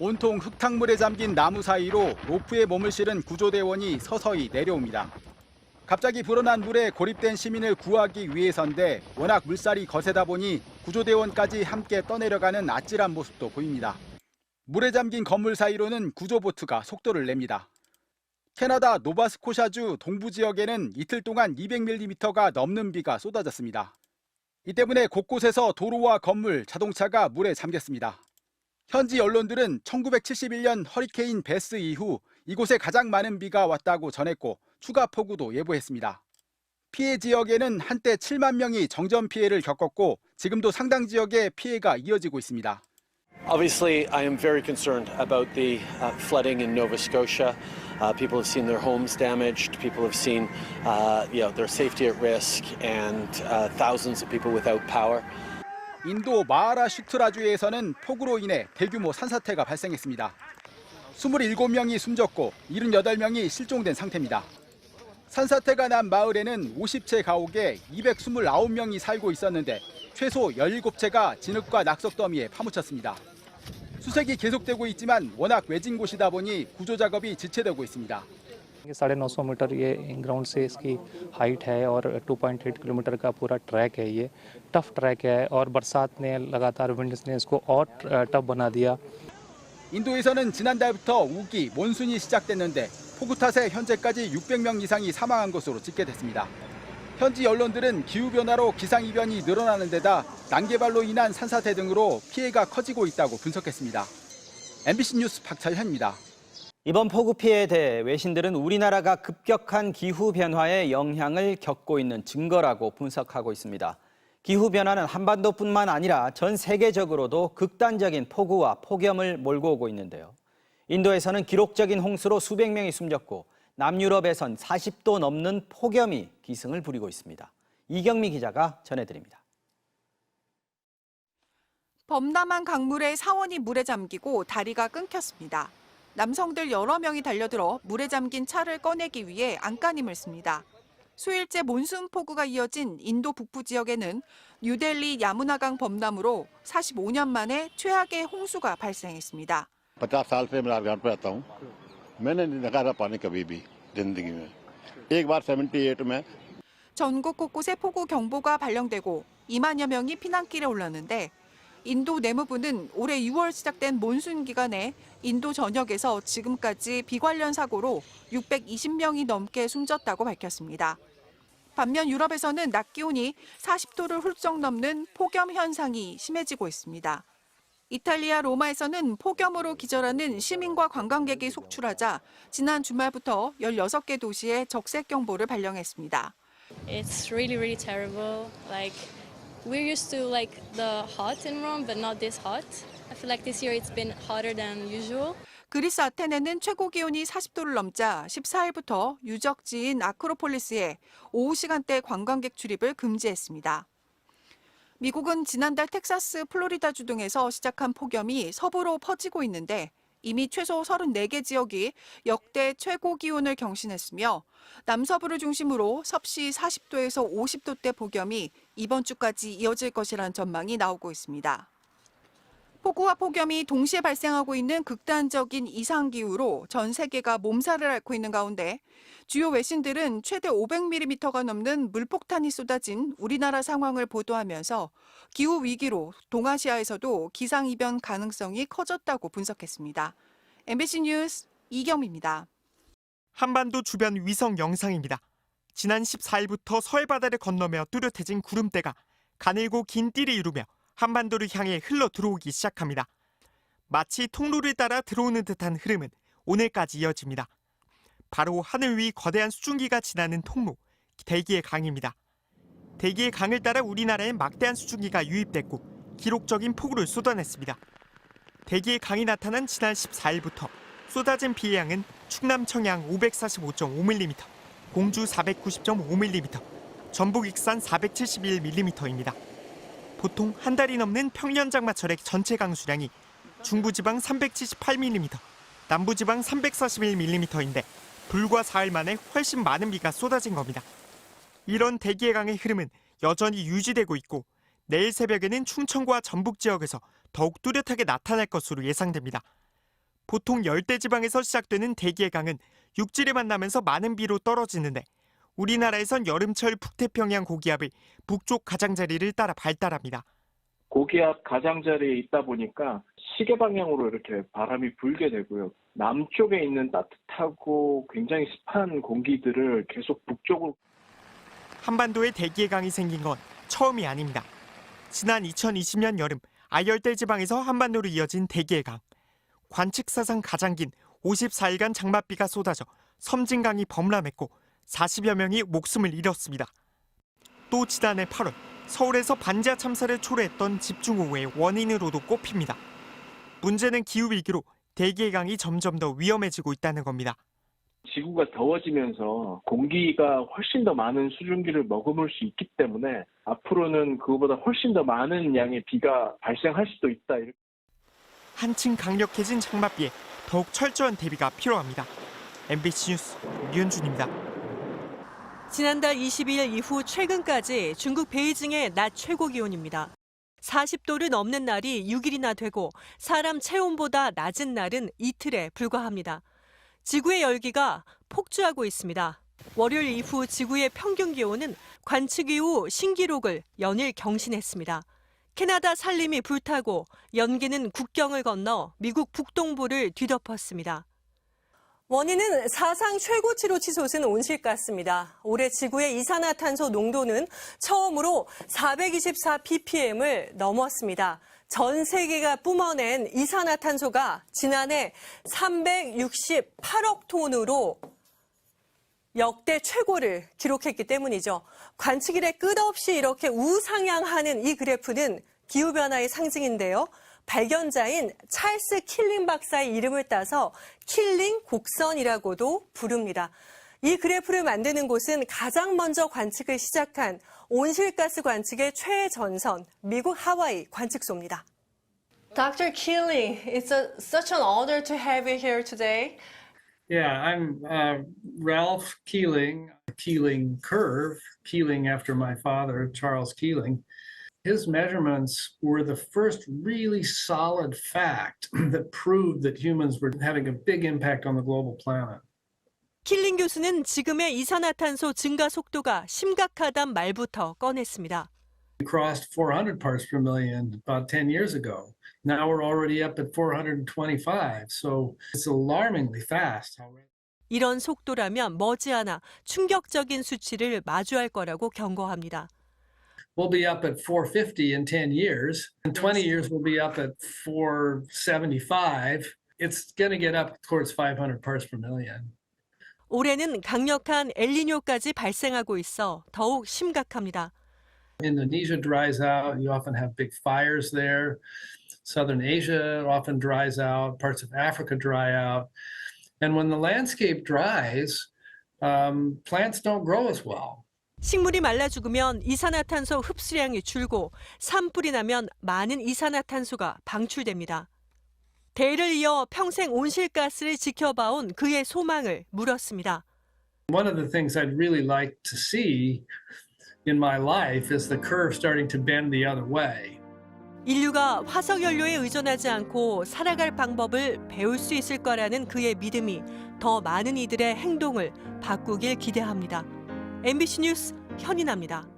온통 흙탕물에 잠긴 나무 사이로 로프에 몸을 실은 구조대원이 서서히 내려옵니다. 갑자기 불어난 물에 고립된 시민을 구하기 위해서인데 워낙 물살이 거세다 보니 구조대원까지 함께 떠내려가는 아찔한 모습도 보입니다. 물에 잠긴 건물 사이로는 구조보트가 속도를 냅니다. 캐나다 노바스코샤주 동부 지역에는 이틀 동안 200mm가 넘는 비가 쏟아졌습니다. 이 때문에 곳곳에서 도로와 건물, 자동차가 물에 잠겼습니다. 현지 언론들은 1971년 허리케인 베스 이후 이곳에 가장 많은 비가 왔다고 전했고 추가 폭우도 예보했습니다. 피해 지역에는 한때 7만 명이 정전 피해를 겪었고 지금도 상당 지역에 피해가 이어지고 있습니다. Obviously, I am very concerned about the flooding in Nova Scotia. People have seen their homes damaged. People have seen, their safety at risk, and thousands of people without power. 인도 마하라슈트라주에서는 폭우로 인해 대규모 산사태가 발생했습니다. 27명이 숨졌고 78명이 실종된 상태입니다. 산사태가 난 마을에는 50채 가옥에 229명이 살고 있었는데 최소 17채가 진흙과 낙석 더미에 파묻혔습니다. 수색이 계속되고 있지만 워낙 외진 곳이다 보니 구조 작업이 지체되고 있습니다. 950 मीटर ये ग्राउंड से इसकी हाइट है और 2.8 किलोमीटर का पूरा ट्रैक है। ये tough track है और बरसात ने लगातार विंड्स ने इसको और टफ बना दिया। 인도에서는 지난달부터 우기, 몬순이 시작됐는데 폭우 탓에 현재까지 600명 이상이 사망한 것으로 집계됐습니다. 현지 언론들은 기후변화로 기상이변이 늘어나는 데다 난개발로 인한 산사태 등으로 피해가 커지고 있다고 분석했습니다. MBC 뉴스 박찬현입니다. 이번 폭우 피해에 대해 외신들은 우리나라가 급격한 기후변화의 영향을 겪고 있는 증거라고 분석하고 있습니다. 기후변화는 한반도뿐만 아니라 전 세계적으로도 극단적인 폭우와 폭염을 몰고 오고 있는데요. 인도에서는 기록적인 홍수로 수백 명이 숨졌고 남유럽에선 40도 넘는 폭염이 기승을 부리고 있습니다. 이경미 기자가 전해드립니다. 범람한 강물에 사원이 물에 잠기고 다리가 끊겼습니다. 남성들 여러 명이 달려들어 물에 잠긴 차를 꺼내기 위해 안간힘을 씁니다. 수일째 몬순 폭우가 이어진 인도 북부 지역에는 뉴델리 야무나강 범람으로 45년 만에 최악의 홍수가 발생했습니다. 50 साल से मैं घाट पे आता हूँ। मैंने नहीं देखा था पानी कभी भी जिंदगी में। एक बार 78 में 전국 곳곳에 폭우 경보가 발령되고 2만여 명이 피난길에 올랐는데 인도 내무부는 올해 6월 시작된 몬순 기간에 인도 전역에서 지금까지 비 관련 사고로 620명이 넘게 숨졌다고 밝혔습니다. 반면 유럽에서는 낮 기온이 40도를 훌쩍 넘는 폭염 현상이 심해지고 있습니다. 이탈리아 로마에서는 폭염으로 기절하는 시민과 관광객이 속출하자 지난 주말부터 16개 도시에 적색 경보를 발령했습니다. It's really terrible. We're used to the hot in Rome, but not this hot. I feel like this year it's been hotter than usual. 그리스 아테네는 최고 기온이 40도를 넘자 14일부터 유적지인 아크로폴리스에 오후 시간대 관광객 출입을 금지했습니다. 미국은 지난달 텍사스, 플로리다주 등에서 시작한 폭염이 서부로 퍼지고 있는데 이미 최소 34개 지역이 역대 최고 기온을 경신했으며 남서부를 중심으로 섭씨 40도에서 50도대 폭염이 이번 주까지 이어질 것이라는 전망이 나오고 있습니다. 폭우와 폭염이 동시에 발생하고 있는 극단적인 이상기후로 전 세계가 몸살을 앓고 있는 가운데 주요 외신들은 최대 500mm가 넘는 물폭탄이 쏟아진 우리나라 상황을 보도하면서 기후 위기로 동아시아에서도 기상이변 가능성이 커졌다고 분석했습니다. MBC 뉴스 이경미입니다. 한반도 주변 위성 영상입니다. 지난 14일부터 서해 바다를 건너며 뚜렷해진 구름대가 가늘고 긴 띠를 이루며 한반도를 향해 흘러 들어오기 시작합니다. 마치 통로를 따라 들어오는 듯한 흐름은 오늘까지 이어집니다. 바로 하늘 위 거대한 수증기가 지나는 통로, 대기의 강입니다. 대기의 강을 따라 우리나라에 막대한 수증기가 유입됐고 기록적인 폭우를 쏟아냈습니다. 대기의 강이 나타난 지난 14일부터 쏟아진 비의 양은 충남 청양 545.5mm, 공주 490.5mm, 전북 익산 471mm입니다. 보통 한 달이 넘는 평년장마철의 전체 강수량이 중부지방 378mm, 남부지방 341mm인데 불과 4일 만에 훨씬 많은 비가 쏟아진 겁니다. 이런 대기의 강의 흐름은 여전히 유지되고 있고 내일 새벽에는 충청과 전북 지역에서 더욱 뚜렷하게 나타날 것으로 예상됩니다. 보통 열대지방에서 시작되는 대기의 강은 육지를 만나면서 많은 비로 떨어지는데 우리나라에선 여름철 북태평양 고기압이 북쪽 가장자리를 따라 발달합니다. 고기압 가장자리에 있다 보니까 시계 방향으로 이렇게 바람이 불게 되고요. 남쪽에 있는 따뜻하고 굉장히 습한 공기들을 계속 북쪽으로. 한반도에 대기의 강이 생긴 건 처음이 아닙니다. 지난 2020년 여름 아열대 지방에서 한반도로 이어진 대기의 강. 관측사상 가장 긴 54일간 장맛비가 쏟아져 섬진강이 범람했고 40여 명이 목숨을 잃었습니다. 또 지난해 8월 서울에서 반지하 참사를 초래했던 집중호우의 원인으로도 꼽힙니다. 문제는 기후위기로 대기의 강이 점점 더 위험해지고 있다는 겁니다. 지구가 더워지면서 공기가 훨씬 더 많은 수증기를 머금을 수 있기 때문에 앞으로는 그거보다 훨씬 더 많은 양의 비가 발생할 수도 있다. 한층 강력해진 장맛비에 더욱 철저한 대비가 필요합니다. MBC 뉴스 류현준입니다. 지난달 22일 이후 최근까지 중국 베이징의 낮 최고 기온입니다. 40도를 넘는 날이 6일이나 되고 사람 체온보다 낮은 날은 이틀에 불과합니다. 지구의 열기가 폭주하고 있습니다. 월요일 이후 지구의 평균 기온은 관측 이후 신기록을 연일 경신했습니다. 캐나다 산림이 불타고 연기는 국경을 건너 미국 북동부를 뒤덮었습니다. 원인은 사상 최고치로 치솟은 온실가스입니다. 올해 지구의 이산화탄소 농도는 처음으로 424 ppm을 넘었습니다. 전 세계가 뿜어낸 이산화탄소가 지난해 368억 톤으로 역대 최고를 기록했기 때문이죠. 관측 이래 끝없이 이렇게 우상향하는 이 그래프는 기후변화의 상징인데요. 발견자인 찰스 킬링 박사의 이름을 따서 킬링 곡선이라고도 부릅니다. 이 그래프를 만드는 곳은 가장 먼저 관측을 시작한 온실가스 관측의 최전선, 미국 하와이 관측소입니다. Dr. Keeling, it's such an honor to have you here today. Yeah, I'm Ralph Keeling, Keeling curve, Keeling after my father, Charles Keeling. His measurements were the first really solid fact that proved that humans were having a big impact on the global planet. 킬링 교수는 지금의 이산화탄소 증가 속도가 심각하단 말부터 꺼냈습니다. We crossed 400 parts per million about 10 years ago. Now we're already up at 425, so it's alarmingly fast. 이런 속도라면 머지않아 충격적인 수치를 마주할 거라고 경고합니다. We'll be up at 450 in 10 years. In 20 years, we'll be up at 475. It's going to get up towards 500 parts per million. 올해는 강력한 엘니뇨까지 발생하고 있어 더욱 심각합니다. Indonesia dries out. You often have big fires there. Southern Asia often dries out. Parts of Africa dry out. And when the landscape dries, plants don't grow as well. 식물이 말라 죽으면 이산화탄소 흡수량이 줄고 산불이 나면 많은 이산화탄소가 방출됩니다. 대를 이어 평생 온실가스를 지켜봐온 그의 소망을 물었습니다. One of the things I'd really like to see in my life is the curve starting to bend the other way. 인류가 화석 연료에 의존하지 않고 살아갈 방법을 배울 수 있을 거라는 그의 믿음이 더 많은 이들의 행동을 바꾸길 기대합니다. MBC 뉴스 현인아입니다.